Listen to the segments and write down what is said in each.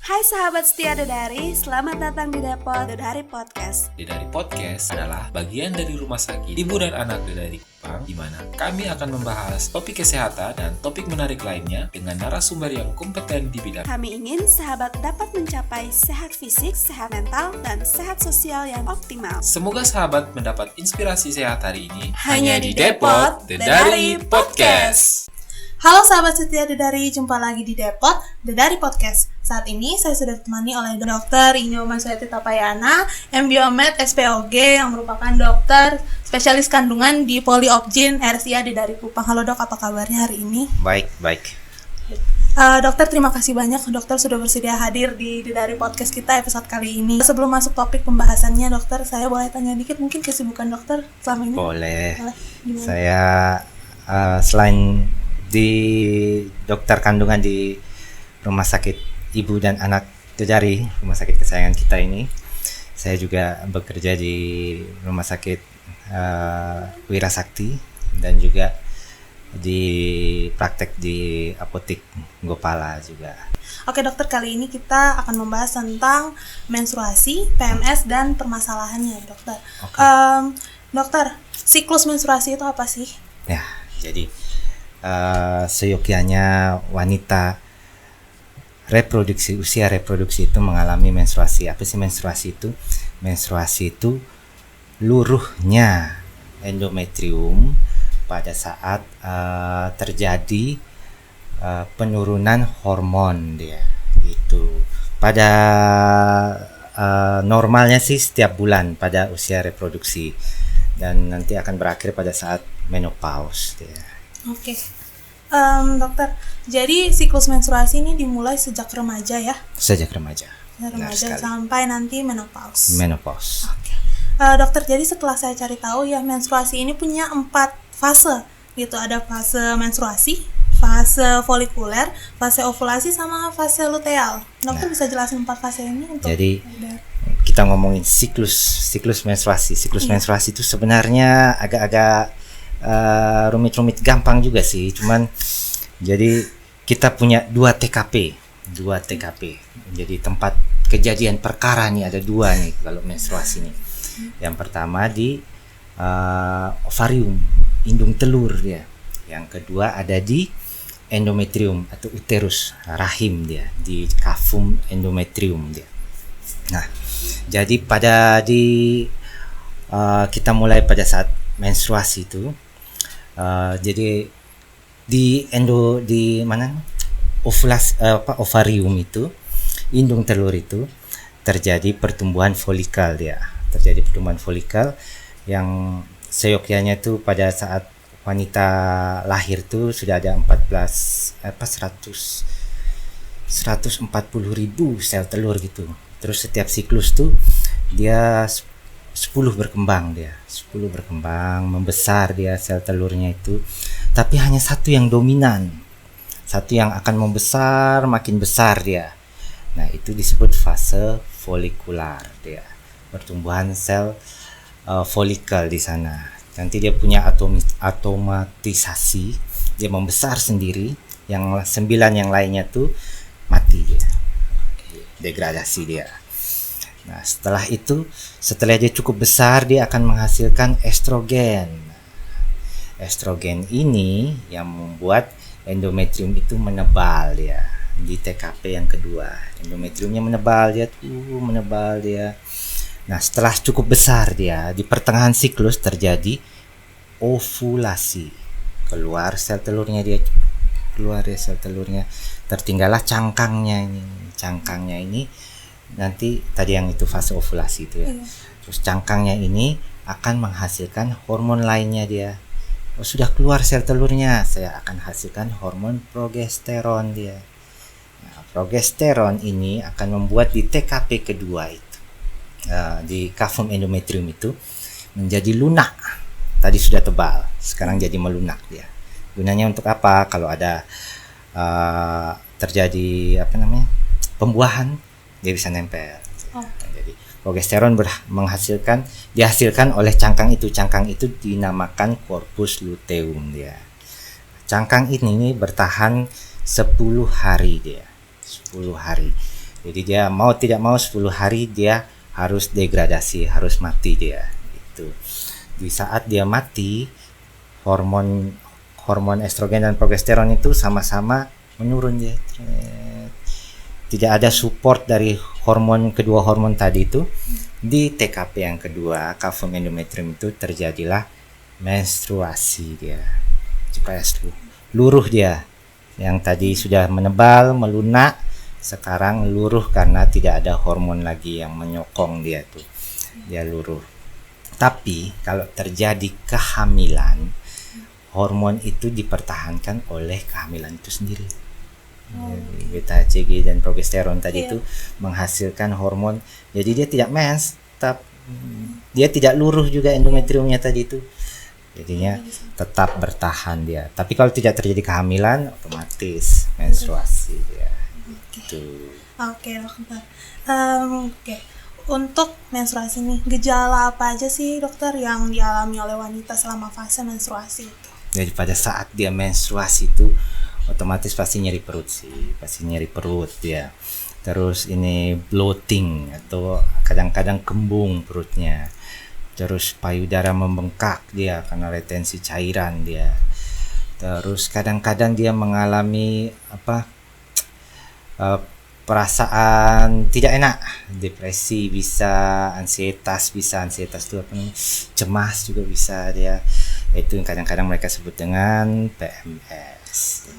Hai sahabat setia Dedari, selamat datang di Depot Dedari Podcast. Dedari Podcast adalah bagian dari Rumah Sakit Ibu dan Anak Dedari Kupang, di mana kami akan membahas topik kesehatan dan topik menarik lainnya dengan narasumber yang kompeten di bidang. Kami ingin sahabat dapat mencapai sehat fisik, sehat mental, dan sehat sosial yang optimal. Semoga sahabat mendapat inspirasi sehat hari ini hanya di Depot Dedari Podcast. Halo sahabat setia Dedari, jumpa lagi di Depot Dedari Podcast. Saat ini saya sudah ditemani oleh Dr. Inyo Mansueti Tapayana, MBiomed SPOG yang merupakan dokter spesialis kandungan di Poliopjin RSIA Dedari Kupang. Halo dok, apa kabarnya hari ini? Baik. Dokter, terima kasih banyak dokter sudah bersedia hadir di Dedari Podcast kita episode kali ini. Sebelum masuk topik pembahasannya dokter, saya boleh tanya dikit mungkin kesibukan dokter selama ini? Boleh. Gimana? Saya selain di dokter kandungan di Rumah Sakit Ibu dan Anak Dedari, rumah sakit kesayangan kita ini, saya juga bekerja di Rumah Sakit Wirasakti dan juga di praktek di apotek Gopala juga. Oke dokter, kali ini kita akan membahas tentang menstruasi, PMS, dan permasalahannya dokter. Oke. Dokter, siklus menstruasi itu apa sih? Ya, jadi seyogyanya wanita usia reproduksi itu mengalami menstruasi. Apa sih menstruasi itu? Menstruasi itu luruhnya endometrium pada saat terjadi penurunan hormon dia gitu. Pada normalnya sih setiap bulan pada usia reproduksi dan nanti akan berakhir pada saat menopause dia. Oke. Dokter, jadi siklus menstruasi ini dimulai sejak remaja ya? Sejak remaja. Remaja sampai nanti menopause. Oke. Dokter, jadi setelah saya cari tahu ya, menstruasi ini punya 4 fase gitu. Ada fase menstruasi, fase folikuler, fase ovulasi, sama fase luteal. Dokter bisa jelasin 4 fase ini untuk? Jadi kita ngomongin siklus menstruasi. Menstruasi itu sebenarnya agak-agak rumit-rumit gampang juga sih, cuman jadi kita punya 2 TKP. Jadi tempat kejadian perkara nih ada 2 nih kalau menstruasi nih. Yang pertama di ovarium, indung telur dia. Yang kedua ada di endometrium atau uterus, rahim dia, di cavum endometrium dia. Nah, jadi kita mulai pada saat menstruasi itu. Jadi di ovarium itu, indung telur itu terjadi pertumbuhan folikal dia. Terjadi pertumbuhan folikal yang seyogyanya itu pada saat wanita lahir tuh sudah ada 140.000 sel telur gitu. Terus setiap siklus tuh dia 10 berkembang, membesar dia sel telurnya itu, tapi hanya satu yang dominan, satu yang akan membesar, makin besar dia. Nah, itu disebut fase folikular dia, pertumbuhan sel folikel di sana. Nanti dia punya automatisasi, dia membesar sendiri, yang 9 yang lainnya tuh mati dia, degradasi dia. Nah, setelah dia cukup besar, dia akan menghasilkan estrogen. Estrogen ini yang membuat endometrium itu menebal dia. Di TKP yang kedua, endometriumnya menebal dia. Nah, setelah cukup besar dia, di pertengahan siklus terjadi ovulasi. Keluar sel telurnya, tertinggallah cangkangnya ini. Nanti tadi yang itu fase ovulasi itu ya. Terus cangkangnya ini akan menghasilkan hormon lainnya dia. Sudah keluar sel telurnya, saya akan hasilkan hormon progesteron dia. Nah, progesteron ini akan membuat di TKP kedua itu, di cavum endometrium itu menjadi lunak. Tadi sudah tebal, sekarang jadi melunak dia. Gunanya untuk apa? Kalau ada terjadi pembuahan, dia bisa nempel. Jadi progesteron dihasilkan oleh cangkang itu dinamakan corpus luteum dia. Cangkang ini bertahan 10 hari dia. 10 hari. Jadi dia mau tidak mau 10 hari dia harus degradasi, harus mati dia. Itu. Di saat dia mati, hormon estrogen dan progesteron itu sama-sama menurun dia. Tidak ada support dari kedua hormon tadi itu. Di TKP yang kedua, kavum endometrium itu terjadilah menstruasi dia. Supaya luruh dia. Yang tadi sudah menebal, melunak, sekarang luruh karena tidak ada hormon lagi yang menyokong dia tuh. Dia luruh. Tapi kalau terjadi kehamilan, hormon itu dipertahankan oleh kehamilan itu sendiri. Beta HCG dan progesteron tadi itu menghasilkan hormon, jadi dia tidak mens, dia tidak luruh juga endometriumnya tadi itu, jadinya tetap bertahan dia. Tapi kalau tidak terjadi kehamilan, otomatis menstruasi dia. Oke, dokter. Untuk menstruasi nih, gejala apa aja sih dokter yang dialami oleh wanita selama fase menstruasi itu? Jadi pada saat dia menstruasi itu otomatis pasti nyeri perut ya. Terus ini bloating atau kadang-kadang kembung perutnya. Terus payudara membengkak dia karena retensi cairan dia. Terus kadang-kadang dia mengalami perasaan tidak enak, depresi bisa, ansietas itu cemas juga bisa dia. Itu kadang-kadang mereka sebut dengan PMS.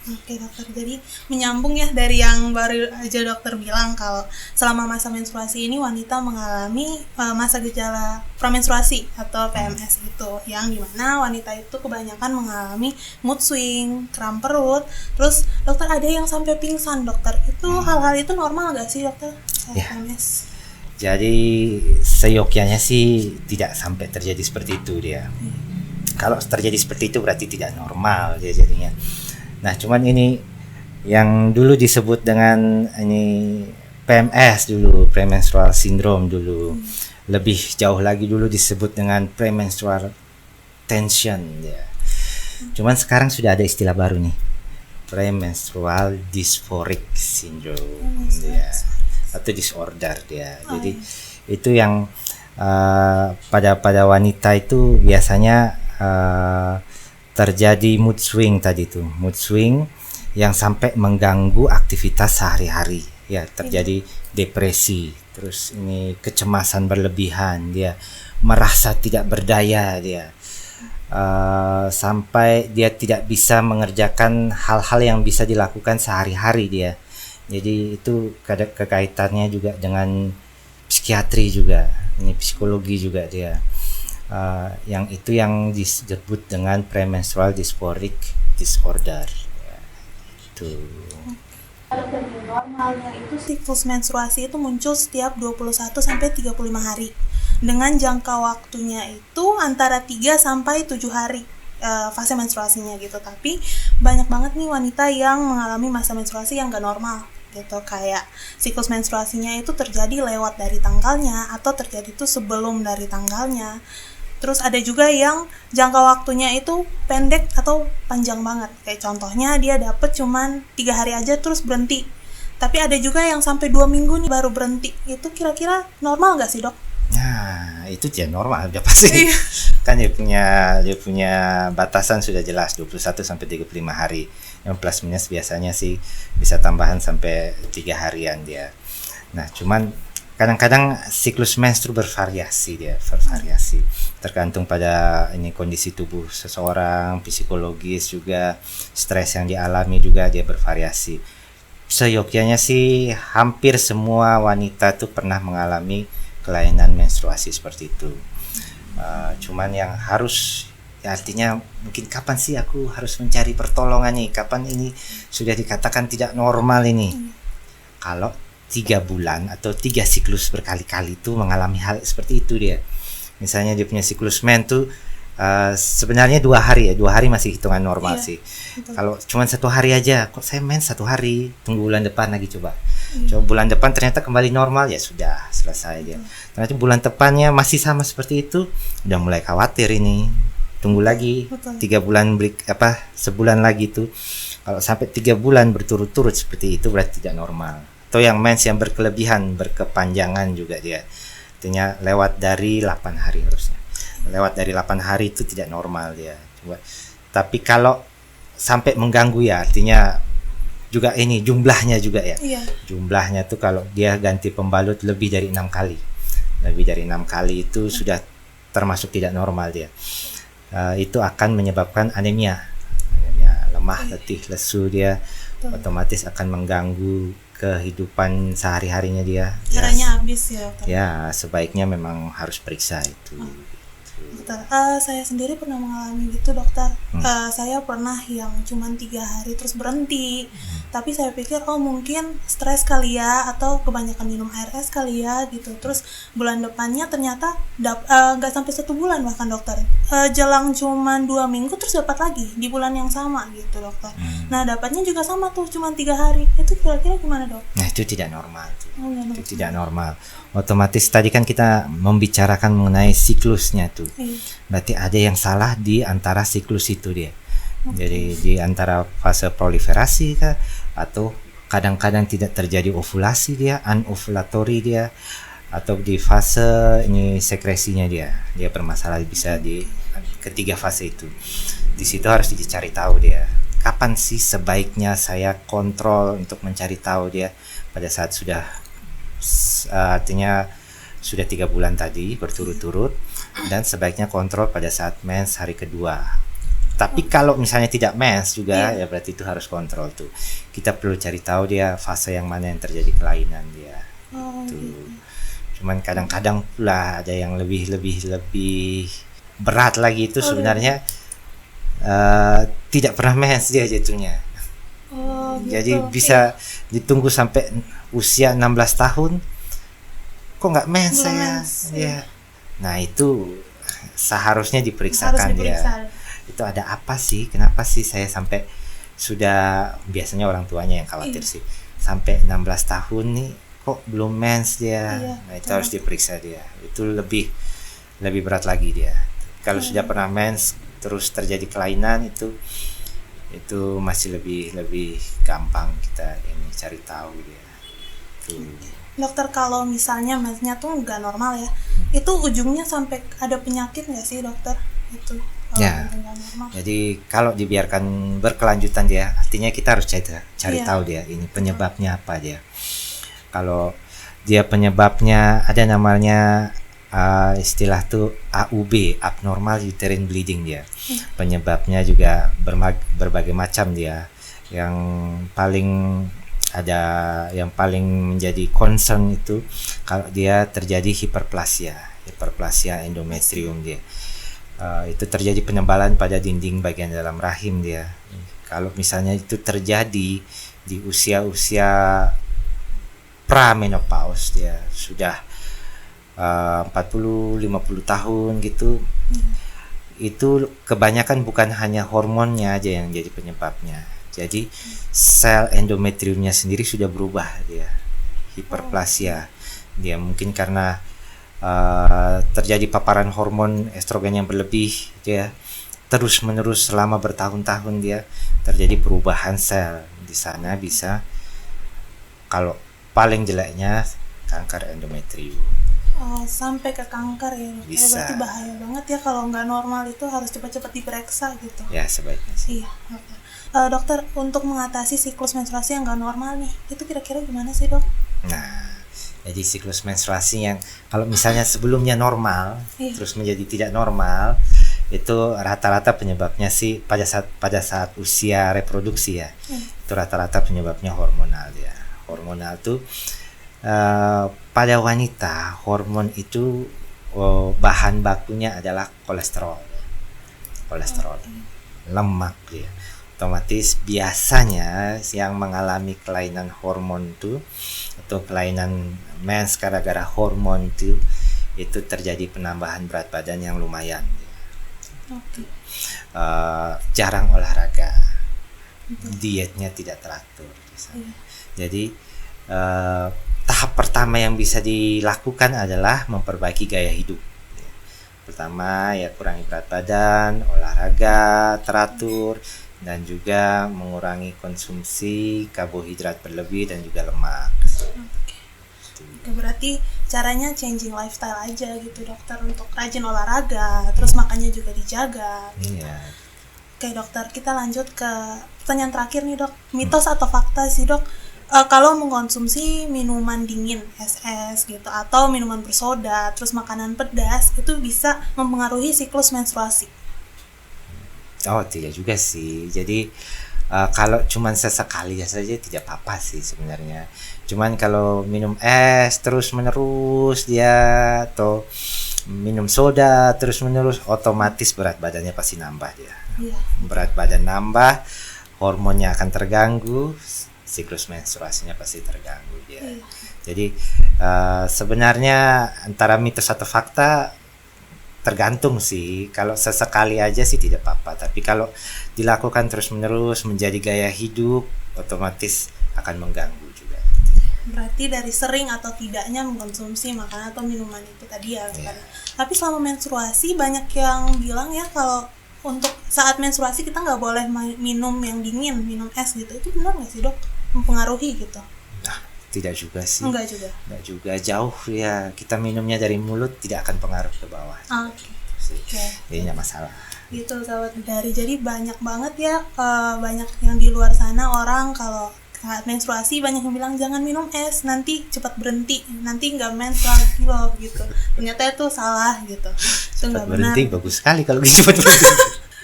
Oke dokter, jadi menyambung ya dari yang baru aja dokter bilang kalau selama masa menstruasi ini wanita mengalami masa gejala pramenstruasi atau PMS itu, yang dimana wanita itu kebanyakan mengalami mood swing, kram perut, terus dokter ada yang sampai pingsan dokter. Itu hal-hal itu normal gak sih dokter saat PMS? Jadi seyogyanya sih tidak sampai terjadi seperti itu dia. Kalau terjadi seperti itu berarti tidak normal dia jadinya. Nah, cuman ini yang dulu disebut dengan ini PMS dulu, premenstrual syndrome dulu. Lebih jauh lagi dulu disebut dengan premenstrual tension ya. Cuman sekarang sudah ada istilah baru nih. Premenstrual dysphoric syndrome ya. Atau disorder dia. Jadi itu yang pada wanita itu biasanya terjadi mood swing tadi tuh, mood swing yang sampai mengganggu aktivitas sehari-hari ya, terjadi depresi, terus ini kecemasan berlebihan, dia merasa tidak berdaya dia, sampai dia tidak bisa mengerjakan hal-hal yang bisa dilakukan sehari-hari dia. Jadi itu kekaitannya juga dengan psikiatri juga, ini psikologi juga dia. Yang itu yang disebut dengan premenstrual dysphoric disorder ya, itu. Normalnya itu siklus menstruasi itu muncul setiap 21 sampai 35 hari dengan jangka waktunya itu antara 3 sampai 7 hari fase menstruasinya gitu. Tapi banyak banget nih wanita yang mengalami masa menstruasi yang gak normal gitu, kayak siklus menstruasinya itu terjadi lewat dari tanggalnya atau terjadi itu sebelum dari tanggalnya. Terus ada juga yang jangka waktunya itu pendek atau panjang banget. Kayak contohnya dia dapet cuman 3 hari aja terus berhenti. Tapi ada juga yang sampai 2 minggu nih baru berhenti. Itu kira-kira normal gak sih dok? Nah itu dia normal udah pasti. Kan dia punya batasan sudah jelas 21 sampai 35 hari. Yang plus minus biasanya sih bisa tambahan sampai 3 harian dia. Nah cuman kadang-kadang siklus menstru bervariasi tergantung pada ini kondisi tubuh seseorang, psikologis juga, stres yang dialami juga dia bervariasi. Seyogyanya sih hampir semua wanita tuh pernah mengalami kelainan menstruasi seperti itu. Cuman yang harus artinya mungkin kapan sih aku harus mencari pertolongan nih, kapan ini sudah dikatakan tidak normal ini. Kalau 3 bulan atau 3 siklus berkali-kali itu mengalami hal seperti itu dia. Misalnya dia punya siklus men tuh sebenarnya 2 hari ya, 2 hari masih hitungan normal sih. Kalau cuma 1 hari aja, kok saya men 1 hari, tunggu bulan depan lagi coba. Coba bulan depan ternyata kembali normal, ya sudah selesai dia. Ternyata bulan depannya masih sama seperti itu, udah mulai khawatir ini. Tunggu lagi 3 bulan sebulan lagi tuh. Kalau sampai 3 bulan berturut-turut seperti itu berarti tidak normal. atau yang mens yang berkelebihan, berkepanjangan juga dia. Artinya lewat dari 8 hari harusnya. Lewat dari 8 hari itu tidak normal dia. Tapi kalau sampai mengganggu ya, artinya juga ini jumlahnya juga ya. Iya. Jumlahnya tuh kalau dia ganti pembalut lebih dari 6 kali. Lebih dari 6 kali itu sudah termasuk tidak normal dia. Itu akan menyebabkan anemia, lemah, letih, lesu dia. Otomatis akan mengganggu kehidupan sehari-harinya dia. Darahnya habis ya, dokter. Ya, sebaiknya memang harus periksa itu. Dokter, saya sendiri pernah mengalami gitu, dokter. Saya pernah yang cuman 3 hari terus berhenti. Tapi saya pikir mungkin stres kali ya, atau kebanyakan minum air es kali ya gitu. Terus bulan depannya ternyata nggak sampai 1 bulan bahkan, dokter. Jelang cuman 2 minggu terus dapat lagi di bulan yang sama gitu, dokter. Nah, dapatnya juga sama tuh, cuman 3 hari. Itu kira-kira gimana, dok? Nah, itu tidak normal. Itu tidak normal. normal. Otomatis tadi kan kita membicarakan mengenai siklusnya tuh. Berarti ada yang salah di antara siklus itu dia. Jadi di antara fase proliferasi kah, atau kadang-kadang tidak terjadi ovulasi dia, anovulatory dia, atau di fase ini sekresinya dia bermasalah, bisa di ketiga fase itu. Di situ harus dicari tahu dia. Kapan sih sebaiknya saya kontrol untuk mencari tahu dia pada saat sudah artinya sudah 3 bulan tadi berturut-turut, dan sebaiknya kontrol pada saat mens hari kedua. Tapi kalau misalnya tidak mens juga ya berarti itu harus kontrol tuh. Kita perlu cari tahu dia fase yang mana yang terjadi kelainan dia. Tuh. Cuman kadang-kadang pula ada yang lebih berat lagi itu sebenarnya tidak pernah mens dia jatuhnya. Gitu. Jadi bisa ditunggu sampai usia 16 tahun kok nggak mens saya. Ya. Nah, itu seharusnya diperiksakan dia. Itu ada apa sih? Kenapa sih saya sampai sudah, biasanya orang tuanya yang khawatir sih. Sampai 16 tahun nih kok belum mens dia. Nah, itu harus diperiksa dia. Itu lebih berat lagi dia. Kalau sudah pernah mens terus terjadi kelainan itu masih lebih gampang kita ini cari tahu dia. Dokter, kalau misalnya mensnya tuh nggak normal ya, itu ujungnya sampai ada penyakit nggak sih, dokter? Itu ya. Jadi kalau dibiarkan berkelanjutan dia, artinya kita harus cari tahu dia ini penyebabnya apa dia. Kalau dia penyebabnya ada namanya istilah tuh AUB, abnormal uterine bleeding dia. Penyebabnya juga berbagai macam dia. Yang paling menjadi concern itu kalau dia terjadi hiperplasia endometrium dia. Itu terjadi penebalan pada dinding bagian dalam rahim dia. Kalau misalnya itu terjadi di usia pramenopause dia sudah 40-50 tahun gitu. Itu kebanyakan bukan hanya hormonnya aja yang jadi penyebabnya. Jadi sel endometriumnya sendiri sudah berubah dia, hiperplasia. Dia mungkin karena terjadi paparan hormon estrogen yang berlebih dia, terus menerus selama bertahun-tahun dia terjadi perubahan sel di sana, bisa kalau paling jeleknya kanker endometrium. Sampai ke kanker ya, Bisa. Berarti bahaya banget ya kalau nggak normal, itu harus cepat-cepat diperiksa gitu. Ya sebaiknya sih. Iya, dokter, untuk mengatasi siklus menstruasi yang nggak normal nih, itu kira-kira gimana sih, dok? Nah, jadi siklus menstruasi yang kalau misalnya sebelumnya normal terus menjadi tidak normal, itu rata-rata penyebabnya sih pada saat usia reproduksi ya. Itu rata-rata penyebabnya hormonal ya. Hormonal tuh pada wanita hormon itu bahan bakunya adalah kolesterol, lemak ya. Otomatis biasanya yang mengalami kelainan hormon itu atau kelainan mens gara-gara hormon itu terjadi penambahan berat badan yang lumayan. Jarang olahraga, dietnya tidak teratur. Jadi tahap pertama yang bisa dilakukan adalah memperbaiki gaya hidup. Pertama ya kurangi berat badan, olahraga teratur, dan juga mengurangi konsumsi karbohidrat berlebih dan juga lemak. Berarti caranya changing lifestyle aja gitu dokter, untuk rajin olahraga, terus makannya juga dijaga. Iya. Oke dokter, kita lanjut ke pertanyaan terakhir nih dok. Mitos atau fakta sih dok, kalau mengkonsumsi minuman dingin, es gitu, atau minuman bersoda, terus makanan pedas, itu bisa mempengaruhi siklus menstruasi? Oh, tidak juga sih. Jadi kalau cuman sesekali saja tidak apa-apa sih sebenarnya. Cuman kalau minum es terus menerus dia, atau minum soda terus menerus, otomatis berat badannya pasti nambah dia. Iya. Berat badan nambah, hormonnya akan terganggu, siklus menstruasinya pasti terganggu dia. Iya. Jadi sebenarnya antara mitos atau fakta tergantung sih. Kalau sesekali aja sih tidak apa-apa, tapi kalau dilakukan terus-menerus menjadi gaya hidup, otomatis akan mengganggu juga. Berarti dari sering atau tidaknya mengkonsumsi makanan atau minuman itu tadi ya. Iya. Tapi selama menstruasi banyak yang bilang ya kalau untuk saat menstruasi kita nggak boleh minum yang dingin, minum es gitu. Itu benar nggak sih dok? Mempengaruhi gitu? Nah, tidak juga sih. Enggak juga. Enggak juga, jauh ya. Kita minumnya dari mulut tidak akan pengaruh ke bawah. Oke. Sih. Jadi nggak masalah. Gitu sahabat dari. Jadi banyak banget ya, banyak yang di luar sana orang kalau saat menstruasi banyak yang bilang jangan minum es, nanti cepat berhenti, nanti nggak mens lagi loh gitu. Ternyata itu salah gitu. Itu Cepat nggak benar. berhenti, bagus sekali kalau cepat berhenti.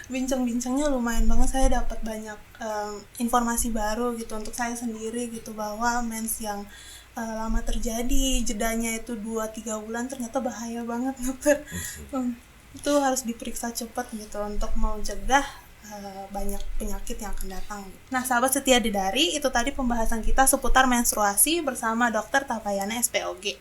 Bincang-bincangnya lumayan banget, saya dapat banyak informasi baru gitu untuk saya sendiri gitu, bahwa mens yang lama terjadi, jedanya itu 2-3 bulan, ternyata bahaya banget dokter. Itu harus diperiksa cepat gitu untuk mencegah banyak penyakit yang akan datang. Nah sahabat setia Dedari, itu tadi pembahasan kita seputar menstruasi bersama Dokter Tapayana SPOG.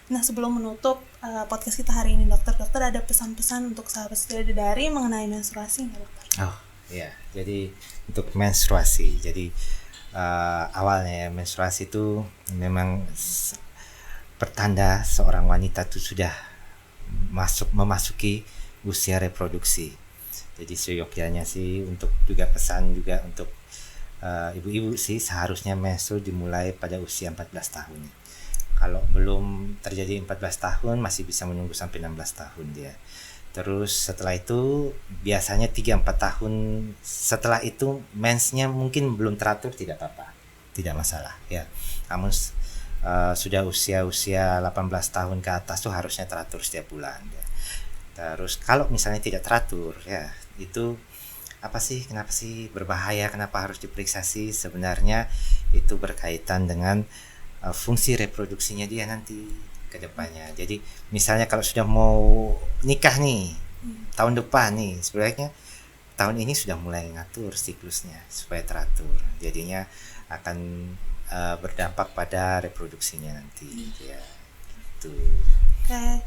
Nah sebelum menutup podcast kita hari ini dokter ada pesan-pesan untuk sahabat setia Dedari mengenai menstruasi nggak dokter? Oh iya, jadi untuk menstruasi, jadi awalnya menstruasi itu memang pertanda seorang wanita itu sudah memasuki usia reproduksi. Jadi seyogyanya sih, untuk juga pesan juga untuk ibu-ibu sih, seharusnya menstruasi dimulai pada usia 14 tahun. Kalau belum terjadi 14 tahun masih bisa menunggu sampai 16 tahun dia. Terus setelah itu biasanya 3-4 tahun setelah itu mensnya mungkin belum teratur, tidak apa-apa, tidak masalah ya. Namun sudah usia 18 tahun ke atas tuh harusnya teratur setiap bulan ya. Terus kalau misalnya tidak teratur ya, itu apa sih, kenapa sih berbahaya, kenapa harus diperiksa sih? Sebenarnya itu berkaitan dengan fungsi reproduksinya dia nanti ke depannya. Jadi misalnya kalau sudah mau nikah nih tahun depan nih, sebenarnya tahun ini sudah mulai ngatur siklusnya supaya teratur, jadinya akan berdampak pada reproduksinya nanti ya gitu. Oke.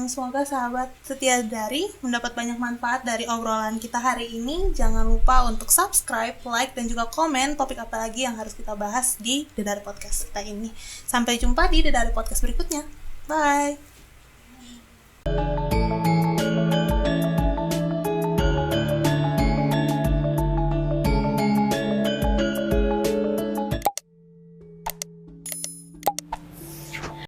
Semoga sahabat setia Dedari mendapat banyak manfaat dari obrolan kita hari ini. Jangan lupa untuk subscribe, like, dan juga komen topik apa lagi yang harus kita bahas di Dedari Podcast kita ini. Sampai jumpa di Dedari Podcast berikutnya. Bye!